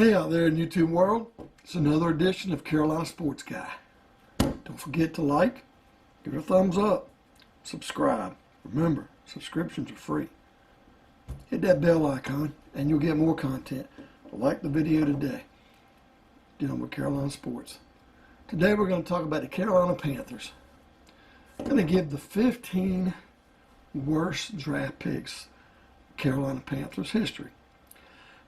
Hey out there in YouTube world, it's another edition of Carolina Sports Guy. Don't forget to like, give it a thumbs up, subscribe. Remember, subscriptions are free. Hit that bell icon and you'll get more content. Like the video today. Dealing with Carolina sports. Today we're going to talk about the Carolina Panthers. I'm going to give the 15 worst draft picks in Carolina Panthers history.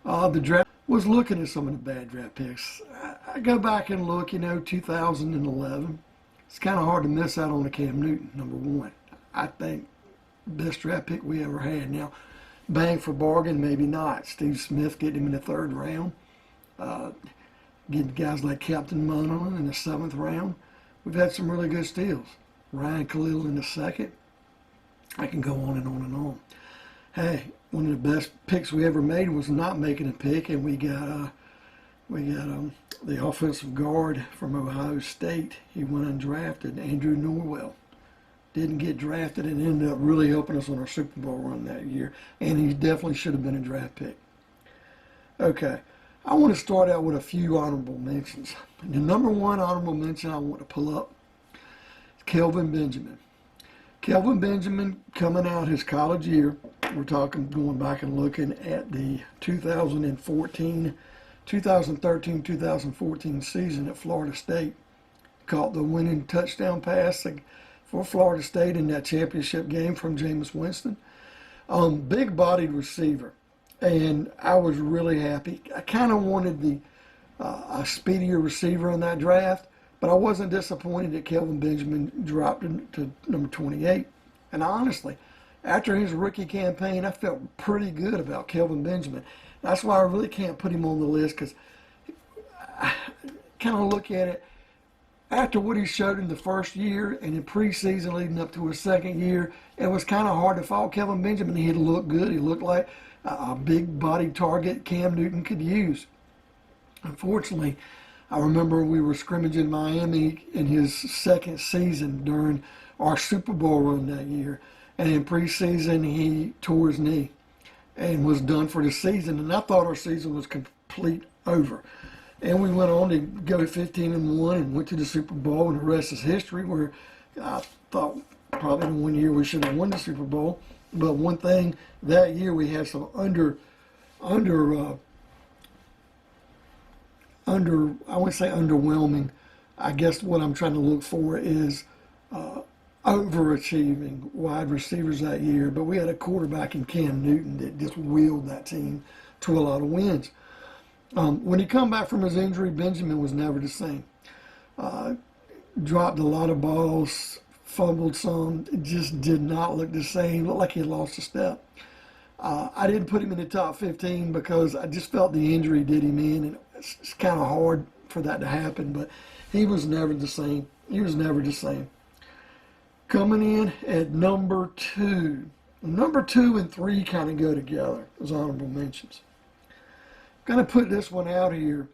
The draft was looking at some of the bad draft picks. I go back and look, 2011. It's kind of hard to miss out on a Cam Newton, number one. I think best draft pick we ever had. Now, bang for bargain, maybe not. Steve Smith getting him in the third round. Getting guys like Captain Munnerlyn in the seventh round. We've had some really good steals. Ryan Khalil in the second. I can go on and on and on. Hey, one of the best picks we ever made was not making a pick, and we got the offensive guard from Ohio State. He went undrafted, Andrew Norwell. Didn't get drafted and ended up really helping us on our Super Bowl run that year, and he definitely should have been a draft pick. Okay, I want to start out with a few honorable mentions. The number one honorable mention I want to pull up is Kelvin Benjamin. Kelvin Benjamin coming out his college year. We're talking going back and looking at the 2013-2014 season at Florida State. Caught the winning touchdown pass for Florida State in that championship game from Jameis Winston. Big-bodied receiver, and I was really happy. I kind of wanted a speedier receiver in that draft, but I wasn't disappointed that Kelvin Benjamin dropped to number 28. And honestly, after his rookie campaign, I felt pretty good about Kelvin Benjamin. That's why I really can't put him on the list, because I kind of look at it, after what he showed in the first year and in preseason leading up to his second year, it was kind of hard to follow Kelvin Benjamin. He looked good. He looked like a big-bodied target Cam Newton could use. Unfortunately, I remember we were scrimmaging Miami in his second season during our Super Bowl run that year. And in preseason, he tore his knee and was done for the season. And I thought our season was complete over. And we went on to go 15-1 and went to the Super Bowl, and the rest is history, where I thought probably in 1 year we should have won the Super Bowl. But one thing, that year we had some I wouldn't say underwhelming. I guess what I'm trying to look for is overachieving wide receivers that year. But we had a quarterback in Cam Newton that just wheeled that team to a lot of wins. When he come back from his injury, Benjamin was never the same. Dropped a lot of balls, fumbled some. It just did not look the same. Looked like he had lost a step. I didn't put him in the top 15 because I just felt the injury did him in, and it's kind of hard for that to happen, but he was never the same. He was never the same. Coming in at number 2. Number 2 and 3 kind of go together as honorable mentions. I'm going to put this one out here.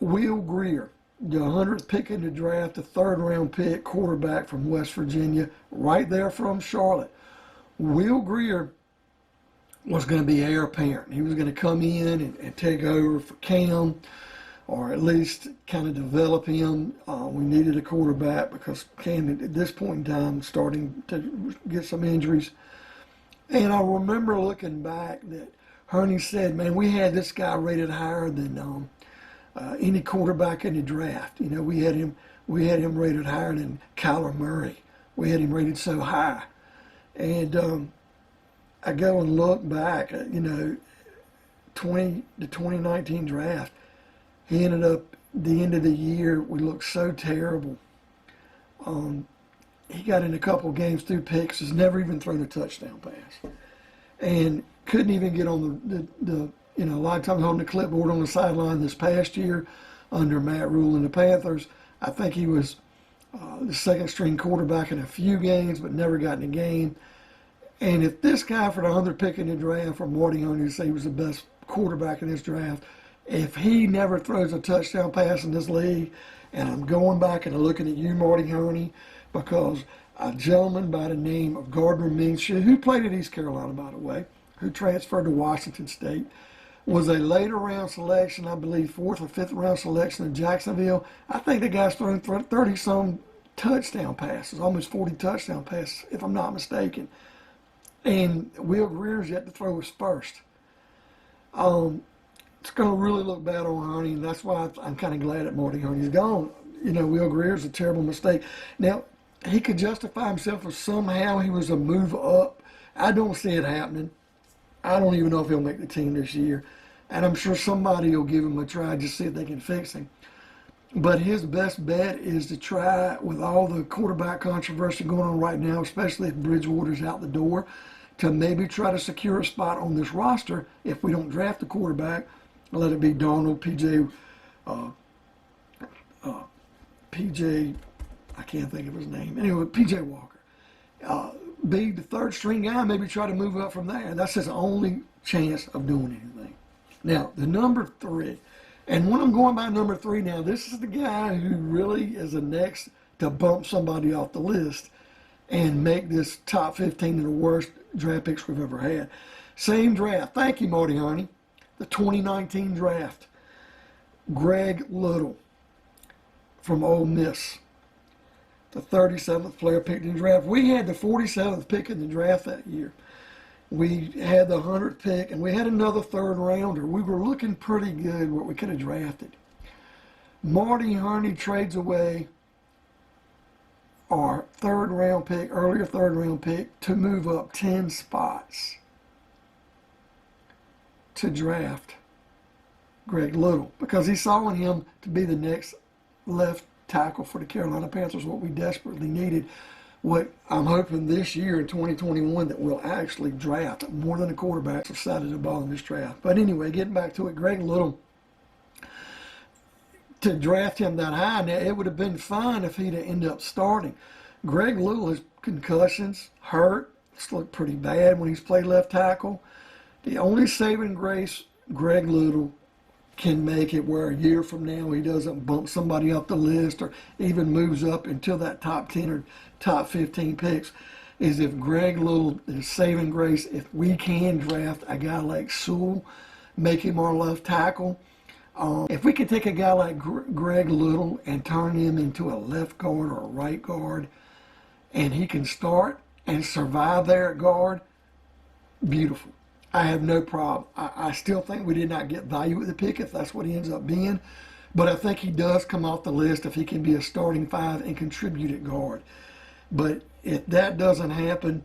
Will Grier, the 100th pick in the draft, the third-round pick, quarterback from West Virginia, right there from Charlotte. Will Grier was going to be heir apparent. He was going to come in and take over for Cam, or at least kind of develop him. We needed a quarterback because Cam, at this point in time, starting to get some injuries. And I remember looking back that Herney said, man, we had this guy rated higher than any quarterback in the draft. We had him rated higher than Kyler Murray. We had him rated so high. And I go and look back, the 2019 draft. He ended up, the end of the year, we looked so terrible. He got in a couple games through picks, has never even thrown a touchdown pass. And couldn't even get on a lot of times holding the clipboard on the sideline this past year under Matt Rule and the Panthers. I think he was the second string quarterback in a few games, but never got in a game. And if this guy for the 100th pick in the draft, for Marty Honey to say he was the best quarterback in this draft, if he never throws a touchdown pass in this league, and I'm going back and looking at you, Marty Honey, because a gentleman by the name of Gardner Minshew, who played at East Carolina, by the way, who transferred to Washington State, was a later round selection, I believe 4th or 5th round selection in Jacksonville. I think the guy's thrown 30-some touchdown passes, almost 40 touchdown passes, if I'm not mistaken. And Will Greer's yet to throw his first. It's going to really look bad on Hurney, and that's why I'm kind of glad that Marty Hurney's gone. You know, Will Greer's a terrible mistake. Now, he could justify himself if somehow he was a move up. I don't see it happening. I don't even know if he'll make the team this year. And I'm sure somebody will give him a try just to see if they can fix him. But his best bet is to try, with all the quarterback controversy going on right now, especially if Bridgewater's out the door, to maybe try to secure a spot on this roster if we don't draft a quarterback. Let it be Darnold, I can't think of his name. Anyway, PJ Walker. Be the third string guy, maybe try to move up from there. That's his only chance of doing anything. Now, the number 3. And when I'm going by number 3 now, this is the guy who really is the next to bump somebody off the list and make this top 15 of the worst draft picks we've ever had. Same draft. Thank you, Marty Hurney. The 2019 draft. Greg Little from Ole Miss. The 37th player picked in the draft. We had the 47th pick in the draft that year. We had the 100th pick, and we had another third rounder. We were looking pretty good what we could have drafted. Marty Hurney trades away our earlier third round pick, to move up 10 spots to draft Greg Little, because he saw in him to be the next left tackle for the Carolina Panthers, what we desperately needed. What I'm hoping this year in 2021 that we'll actually draft more than a quarterback side of the ball in this draft. But anyway, getting back to it, Greg Little, to draft him that high, now it would have been fine if he'd have ended up starting. Greg Little has concussions, hurt. It's looked pretty bad when he's played left tackle. The only saving grace Greg Little can make it where a year from now he doesn't bump somebody up the list or even moves up until that top 10 or top 15 picks is if Greg Little is saving grace. If we can draft a guy like Sewell, make him our left tackle. If we can take a guy like Greg Little and turn him into a left guard or a right guard, and he can start and survive there at guard, beautiful. I have no problem. I still think we did not get value with the pick if that's what he ends up being. But I think he does come off the list if he can be a starting 5 and contribute at guard. But if that doesn't happen,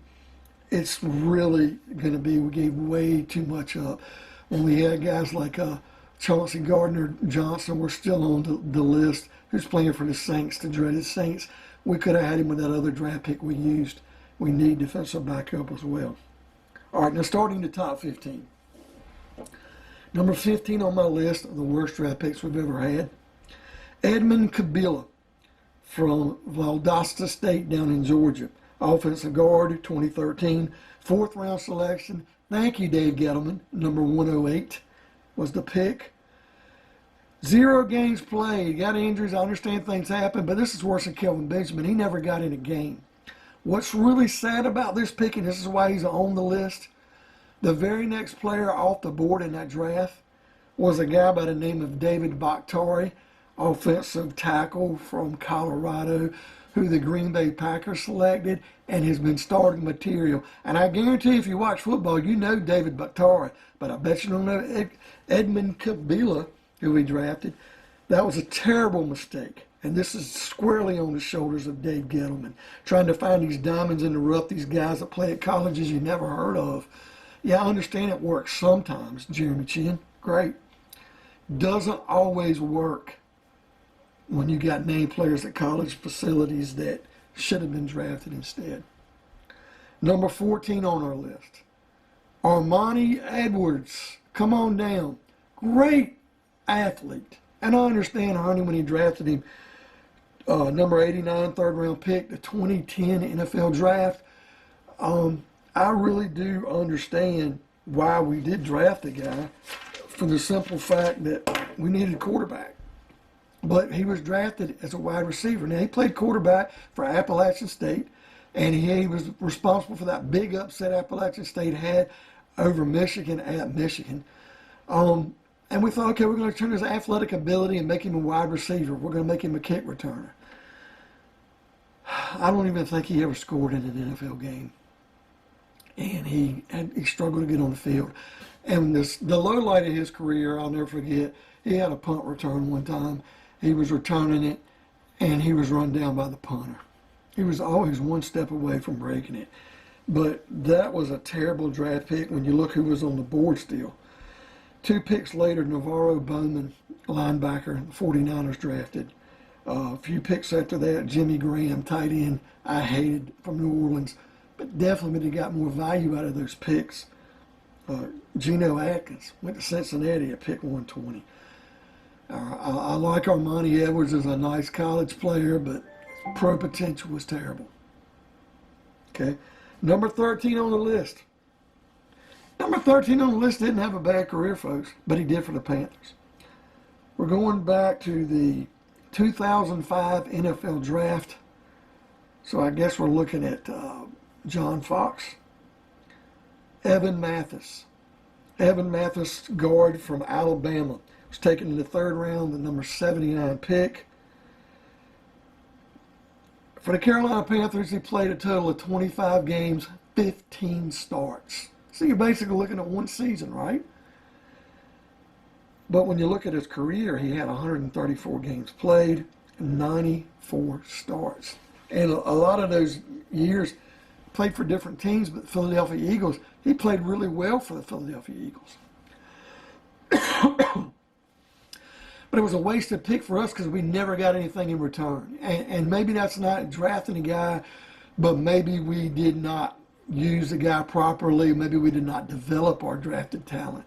it's really going to be, we gave way too much up. When we had guys like Chauncey Gardner-Johnson were still on the list, who's playing for the Saints, the dreaded Saints. We could have had him with that other draft pick we used. We need defensive backup as well. All right, now starting the top 15. Number 15 on my list of the worst draft picks we've ever had, Edmund Kabila from Valdosta State down in Georgia. Offensive guard, 2013, 4th round selection. Thank you, Dave Gettleman. Number 108 was the pick. 0 games played, got injuries. I understand things happen, but this is worse than Kelvin Benjamin. He never got in a game. What's really sad about this pick, and this is why he's on the list, the very next player off the board in that draft was a guy by the name of David Bakhtiari, offensive tackle from Colorado, who the Green Bay Packers selected and has been starting material. And I guarantee if you watch football, you know David Bakhtiari, but I bet you don't know Edmund Kabila, who we drafted. That was a terrible mistake. And this is squarely on the shoulders of Dave Gettleman, trying to find these diamonds in the rough, these guys that play at colleges you never heard of. Yeah, I understand it works sometimes, Jeremy Chin. Great. Doesn't always work when you got named players at college facilities that should have been drafted instead. Number 14 on our list, Armani Edwards. Come on down. Great athlete. And I understand Honey when he drafted him, number 89, 3rd round pick, the 2010 NFL draft. I really do understand why we did draft the guy, for the simple fact that we needed a quarterback. But he was drafted as a wide receiver. Now, he played quarterback for Appalachian State, and he was responsible for that big upset Appalachian State had over Michigan at Michigan. And we thought, okay, we're going to turn his athletic ability and make him a wide receiver. We're going to make him a kick returner. I don't even think he ever scored in an NFL game. And he struggled to get on the field. And the low light of his career, I'll never forget, he had a punt return one time. He was returning it, and he was run down by the punter. He was always one step away from breaking it. But that was a terrible draft pick when you look who was on the board still. 2 picks later, Navarro Bowman, linebacker, the 49ers drafted. A few picks after that, Jimmy Graham, tight end, I hated, from New Orleans. But definitely got more value out of those picks. Geno Atkins went to Cincinnati at pick 120. I like Armani Edwards as a nice college player, but pro potential was terrible. Okay, number 13 on the list. Number 13 on the list didn't have a bad career, folks, but he did for the Panthers. We're going back to the 2005 NFL Draft. So I guess we're looking at John Fox. Evan Mathis. Evan Mathis, guard from Alabama. Was taken in the 3rd round, the number 79 pick. For the Carolina Panthers, he played a total of 25 games, 15 starts. So you're basically looking at one season, right? But when you look at his career, he had 134 games played, 94 starts. And a lot of those years played for different teams, but the Philadelphia Eagles, he played really well for the Philadelphia Eagles. But it was a wasted pick for us because we never got anything in return. And maybe that's not drafting a guy, but maybe we did not use the guy properly. Maybe we did not develop our drafted talent.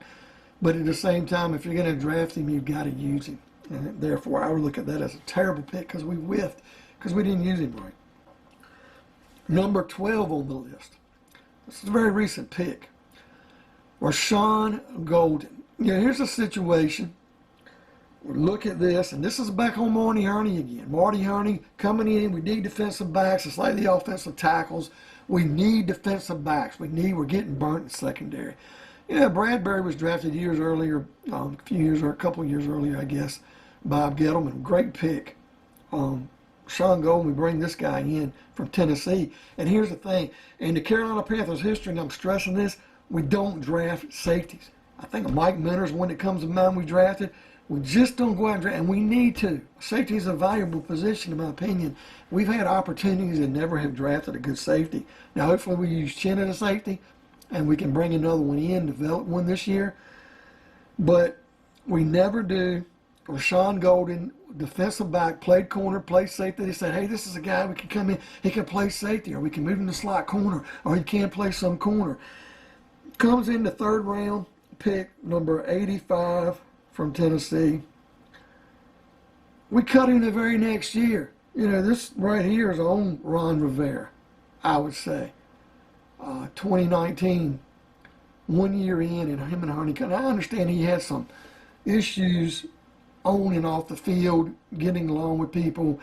But at the same time, if you're going to draft him, you've got to use him. And therefore, I would look at that as a terrible pick because we whiffed, because we didn't use him right. Number 12 on the list. This is a very recent pick. Rashawn Golden. Here's a situation. Look at this, and this is back on Marty Hurney again. Marty Hurney coming in. We need defensive backs. It's like the offensive tackles. We need defensive backs. We're getting burnt in secondary. Bradbury was drafted years earlier, a couple of years earlier, I guess, Bob Gettleman. Great pick. Sean Golden, we bring this guy in from Tennessee. And here's the thing. In the Carolina Panthers history, and I'm stressing this, we don't draft safeties. I think Mike Minter's one that comes to mind we drafted. We just don't go out and draft, and we need to. Safety is a valuable position, in my opinion. We've had opportunities and never have drafted a good safety. Now, hopefully we use Chin at a safety, and we can bring another one in, develop one this year. But we never do. Rashawn Golden, defensive back, played corner, played safety. They said, hey, this is a guy we can come in, he can play safety, or we can move him to slot corner, or he can play some corner. Comes in the 3rd round, pick number 85 from Tennessee. We cut him the very next year. This right here is on Ron Rivera, I would say. 2019, 1 year in, and him and Honeycutt. I understand he had some issues on and off the field, getting along with people,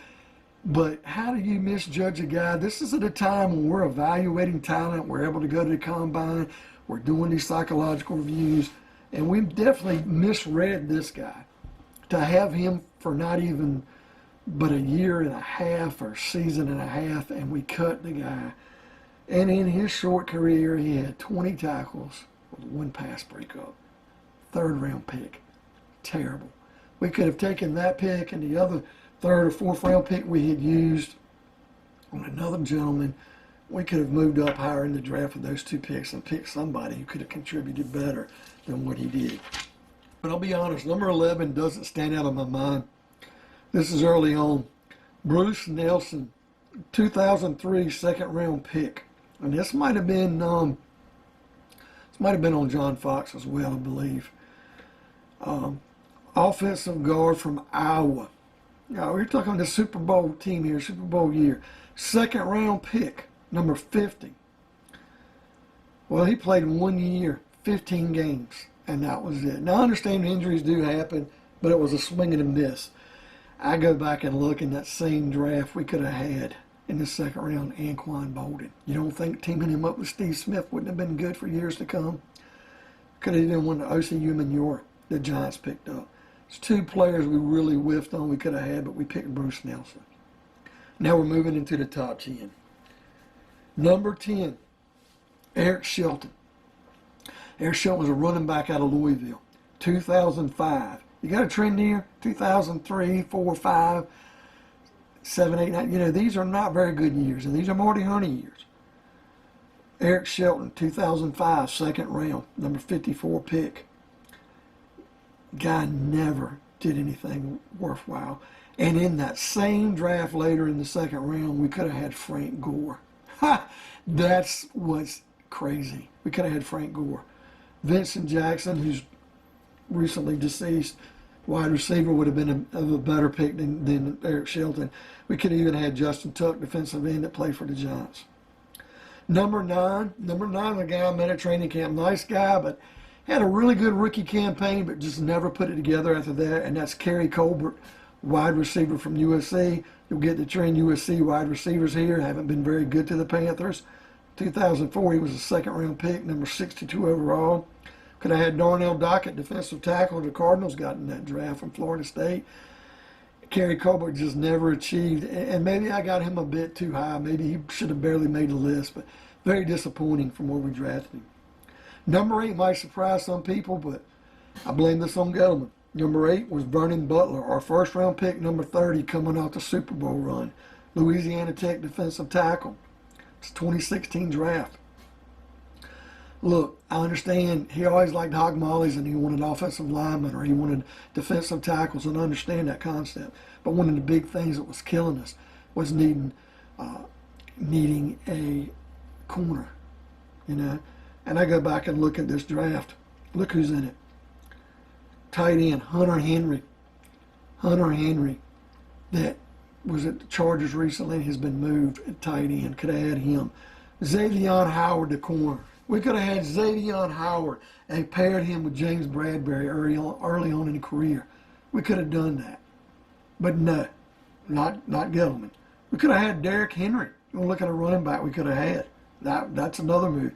but how do you misjudge a guy? This is at a time when we're evaluating talent, we're able to go to the combine, we're doing these psychological reviews, and we definitely misread this guy. To have him for not even but a year and a half or season and a half, and we cut the guy. And in his short career, he had 20 tackles with 1 pass breakup. 3rd round pick. Terrible. We could have taken that pick and the other 3rd or 4th round pick we had used on another gentleman. We could have moved up higher in the draft with those 2 picks and picked somebody who could have contributed better than what he did. But I'll be honest, number 11 doesn't stand out in my mind. This is early on. Bruce Nelson, 2003 2nd round pick. And this might have been on John Fox as well, I believe. Offensive guard from Iowa. Now, we're talking the Super Bowl team here, Super Bowl year. 2nd round pick, number 50. Well, he played 1 year, 15 games, and that was it. Now, I understand injuries do happen, but it was a swing and a miss. I go back and look in that same draft we could have had in the 2nd round, Anquan Bolden. You don't think teaming him up with Steve Smith wouldn't have been good for years to come? Could have even won the OCU Manure the Giants picked up. It's two players we really whiffed on we could have had, but we picked Bruce Nelson. Now we're moving into the top 10. Number 10, Eric Shelton. Eric Shelton was a running back out of Louisville. 2005. You got a trend here? 2003, 4, 5, 7, 8, 9. You know, these are not very good years, and these are Marty Honey years. Eric Shelton, 2005, second round, number 54 pick. Guy never did anything worthwhile. And in that same draft later in the second round, we could have had Frank Gore. Ha! That's what's crazy. We could have had Frank Gore. Vincent Jackson, who's recently deceased, wide receiver, would have been a better pick than Eric Shelton. We could have even had Justin Tuck, defensive end, that played for the Giants. Number 9, a guy I met at training camp. Nice guy, but had a really good rookie campaign, but just never put it together after that, and that's Kerry Colbert, wide receiver from USC. You'll get to train USC wide receivers here. Haven't been very good to the Panthers. 2004, he was a second-round pick, number 62 overall. Could have had Darnell Dockett, defensive tackle. The Cardinals got in that draft from Florida State. Kerry Colbert just never achieved, and maybe I got him a bit too high. Maybe he should have barely made the list, but very disappointing from where we drafted him. Number 8 might surprise some people, but I blame this on Gettleman. Number 8 was Vernon Butler, our first-round pick, number 30, coming off the Super Bowl run. Louisiana Tech defensive tackle. It's a 2016 draft. Look, I understand he always liked hog mollies and he wanted offensive linemen or he wanted defensive tackles, and I understand that concept. But one of the big things that was killing us was needing a corner, you know. And I go back and look at this draft. Look who's in it. Tight end, Hunter Henry. Hunter Henry, that was at the Chargers recently, has been moved at tight end. Could have had him. Xavier Howard, the corner. We could have had Xavier Howard and paired him with James Bradbury early on in the career. We could have done that. But no, not Gettleman. We could have had Derrick Henry. You want to look at a running back we could have had. That's another move.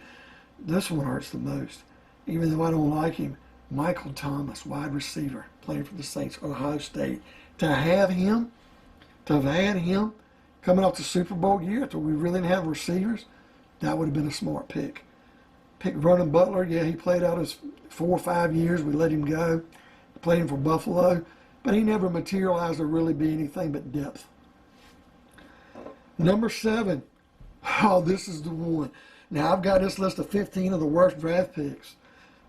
This one hurts the most. Even though I don't like him, Michael Thomas, wide receiver, playing for the Saints, Ohio State. To have him coming off the Super Bowl year after we really didn't have receivers, that would have been a smart pick. Pick Vernon Butler. Yeah, he played out his 4 or 5 years. We let him go. Played him for Buffalo. But he never materialized to really be anything but depth. Number 7. Oh, this is the one. Now, I've got this list of 15 of the worst draft picks.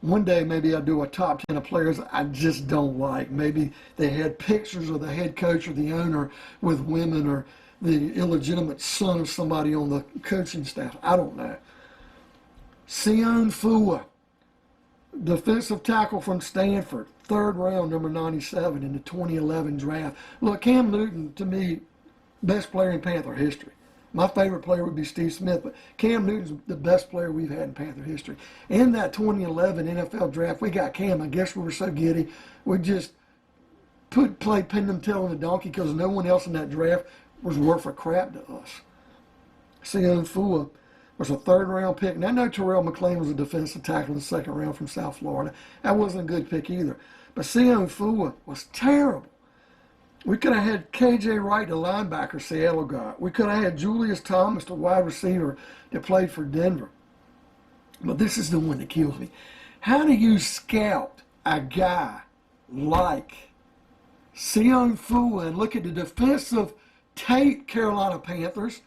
One day, maybe I'll do a top 10 of players I just don't like. Maybe they had pictures of the head coach or the owner with women, or the illegitimate son of somebody on the coaching staff. I don't know. Sion Fua, defensive tackle from Stanford, third round, number 97 in the 2011 draft. Look, Cam Newton, to me, best player in Panther history. My favorite player would be Steve Smith, but Cam Newton's the best player we've had in Panther history. In that 2011 NFL draft, we got Cam. I guess we were so giddy, we just played pin them tail on the donkey because no one else in that draft was worth a crap to us. Sion Fua was a third-round pick. And I know Terrell McClain was a defensive tackle in the second round from South Florida. That wasn't a good pick either. But Sion Fua was terrible. We could have had K.J. Wright, the linebacker Seattle got. We could have had Julius Thomas, the wide receiver that played for Denver. But this is the one that kills me. How do you scout a guy like Sion Fua and look at the defensive tape, Carolina Panthers,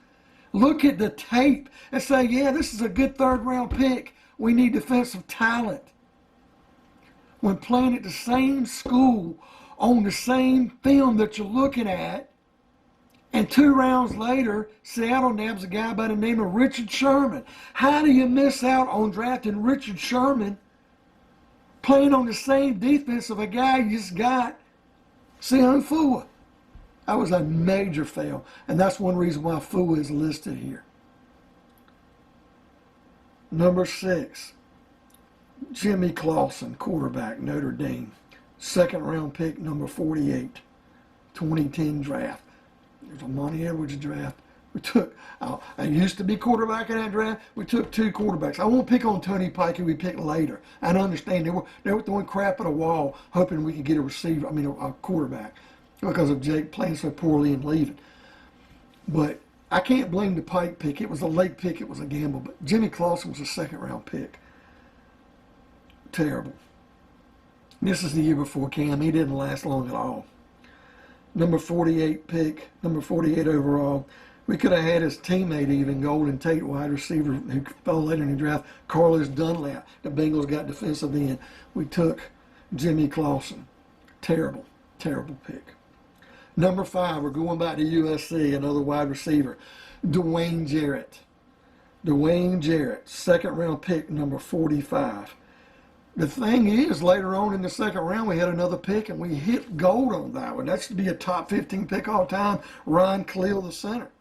look at the tape and say, yeah, this is a good third-round pick. We need defensive talent. When playing at the same school on the same film that you're looking at, and 2 rounds later, Seattle nabs a guy by the name of Richard Sherman. How do you miss out on drafting Richard Sherman playing on the same defense of a guy you just got, Sion Fua? That was a major fail, and that's one reason why Fua is listed here. Number 6, Jimmy Clausen, quarterback, Notre Dame. Second round pick, number 48, 2010 draft. There's a Monty Edwards draft. We took, I used to be quarterback in that draft. We took 2 quarterbacks. I won't pick on Tony Pike, who we picked later. I understand they were throwing crap at a wall, hoping we could get a receiver, a quarterback, because of Jake playing so poorly and leaving. But I can't blame the Pike pick. It was a late pick. It was a gamble. But Jimmy Clausen was a second-round pick. Terrible. This is the year before Cam. He didn't last long at all. Number 48 pick, number 48 overall. We could have had his teammate even, Golden Tate, wide receiver, who fell later in the draft, Carlos Dunlap. The Bengals got defensive end. We took Jimmy Clausen. Terrible, terrible pick. Number 5, we're going back to USC, another wide receiver, Dwayne Jarrett. Dwayne Jarrett, second-round pick, number 45. The thing is, later on in the second round, we had another pick, and we hit gold on that one. That should be a top 15 pick all time, Ryan Khalil, the center.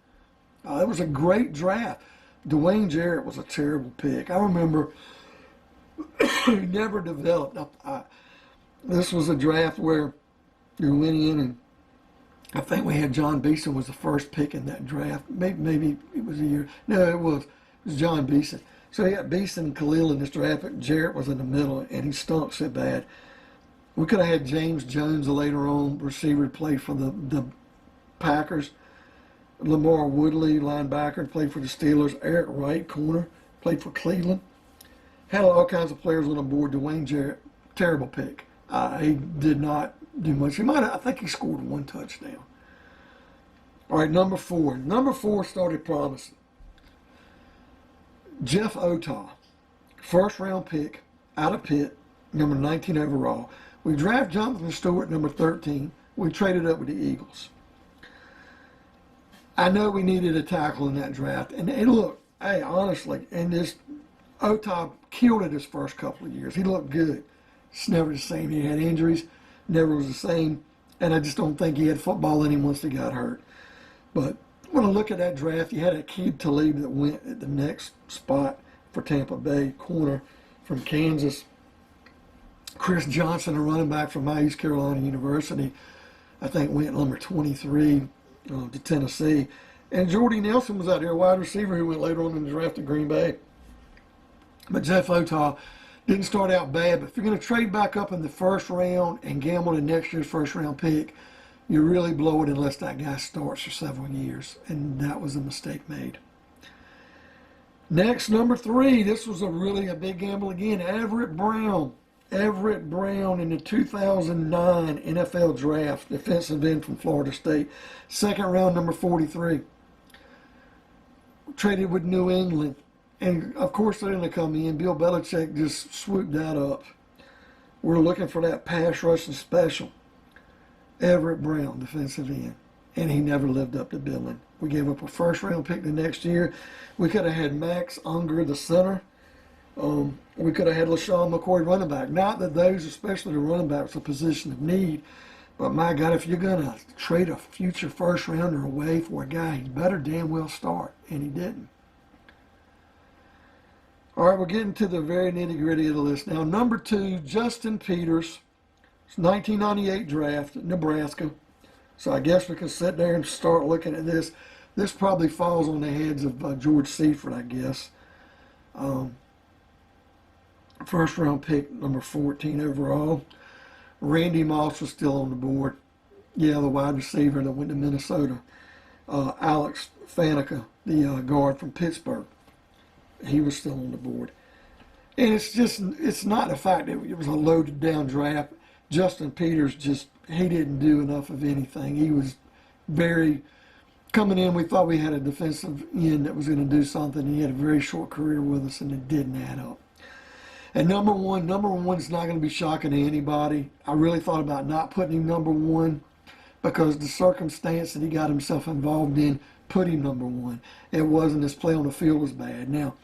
It was a great draft. Dwayne Jarrett was a terrible pick. I remember he never developed. This was a draft where you went in, and I think we had John Beeson was the first pick in that draft. Maybe it was a year. No, it was John Beeson. So he got Beeson and Khalil in this draft, but Jarrett was in the middle, and he stunk so bad. We could have had James Jones later on, receiver, played for the Packers. Lamar Woodley, linebacker, played for the Steelers. Eric Wright, corner, played for Cleveland. Had all kinds of players on the board. Dwayne Jarrett, terrible pick. He did not do much. I think he scored 1 touchdown. All right, number 4. Number 4 started promising. Jeff Otah, first-round pick out of Pitt, number 19 overall. We drafted Jonathan Stewart, number 13. We traded up with the Eagles. I know we needed a tackle in that draft. And look, hey, honestly, and this Otah killed it his first couple of years. He looked good. It's never the same. He had injuries, never was the same. And I just don't think he had football in him once he got hurt. But when I look at that draft, you had Aqib Talib that went at the next spot for Tampa Bay, corner from Kansas. Chris Johnson, a running back from my East Carolina University, I think went number 23 to Tennessee. And Jordy Nelson was out there, a wide receiver who went later on in the draft to Green Bay. But Jeff Otah didn't start out bad. But if you're going to trade back up in the first round and gamble in next year's first-round pick, you really blow it unless that guy starts for several years. And that was a mistake made. Next, number 3. This was really a big gamble again. Everett Brown. Everett Brown in the 2009 NFL Draft, defensive end from Florida State. Second round, number 43. Traded with New England. And, of course, they're going to come in. Bill Belichick just swooped that up. We're looking for that pass rushing special. Everett Brown, defensive end. And he never lived up to billing. We gave up a first-round pick the next year. We could have had Max Unger, the center. We could have had LaShawn McCoy, running back. Not that those, especially the running backs, are a position of need. But, my God, if you're going to trade a future first-rounder away for a guy, he better damn well start. And he didn't. All right, we're getting to the very nitty-gritty of the list. Now, number 2, Justin Peters. 1998 draft, Nebraska. So I guess we can sit there and start looking at this. This probably falls on the heads of George Seifert, I guess. First round pick, number 14 overall. Randy Moss was still on the board. Yeah, the wide receiver that went to Minnesota. Alex Faneca, the guard from Pittsburgh. He was still on the board. And it's not the fact that it was a loaded down draft. Justin Peters he didn't do enough of anything. He was coming in, we thought we had a defensive end that was going to do something. He had a very short career with us, and it didn't add up. And number one is not going to be shocking to anybody. I really thought about not putting him number 1 because the circumstance that he got himself involved in put him number 1. It wasn't his play on the field was bad. Now,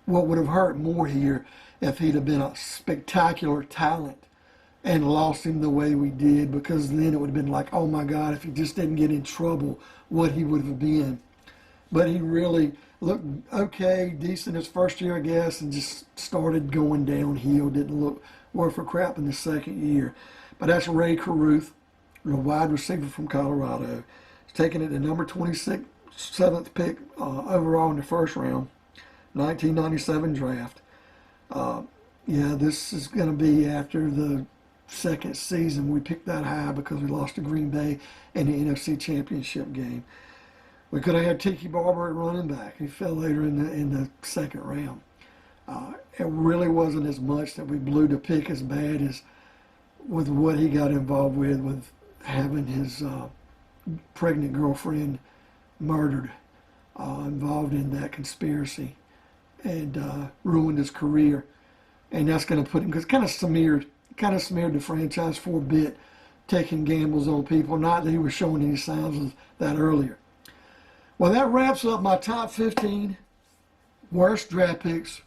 what would have hurt more here if he'd have been a spectacular talent and lost him the way we did, because then it would have been like, oh my God, if he just didn't get in trouble, what he would have been. But he really looked okay, decent his first year, I guess, and just started going downhill. Didn't look worth a crap in the second year. But that's Ray Caruth, a wide receiver from Colorado. He's taking it to number 26 7th pick overall in the first round, 1997 draft. Yeah, this is going to be after the second season we picked that high because we lost to Green Bay in the NFC Championship game. We could have had Tiki Barber at running back. He fell later in the second round. It really wasn't as much that we blew the pick as bad as with what he got involved with having his pregnant girlfriend murdered, involved in that conspiracy, and ruined his career. And that's going to put him, because it kind of smeared the franchise for a bit, taking gambles on people. Not that he was showing any signs of that earlier. Well, that wraps up my top 15 worst draft picks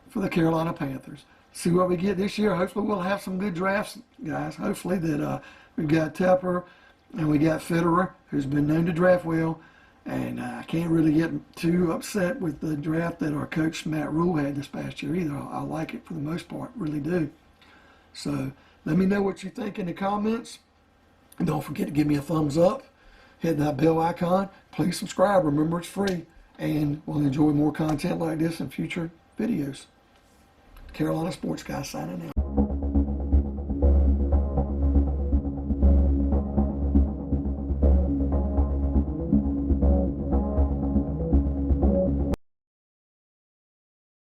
for the Carolina Panthers. See what we get this year. Hopefully we'll have some good drafts, guys. Hopefully that we've got Tepper and we got Fitterer, who's been known to draft well. And I can't really get too upset with the draft that our coach Matt Rule had this past year either. I like it for the most part, really do. So let me know what you think in the comments. And don't forget to give me a thumbs up. Hit that bell icon. Please subscribe. Remember, it's free. And we'll enjoy more content like this in future videos. Carolina Sports Guy signing out.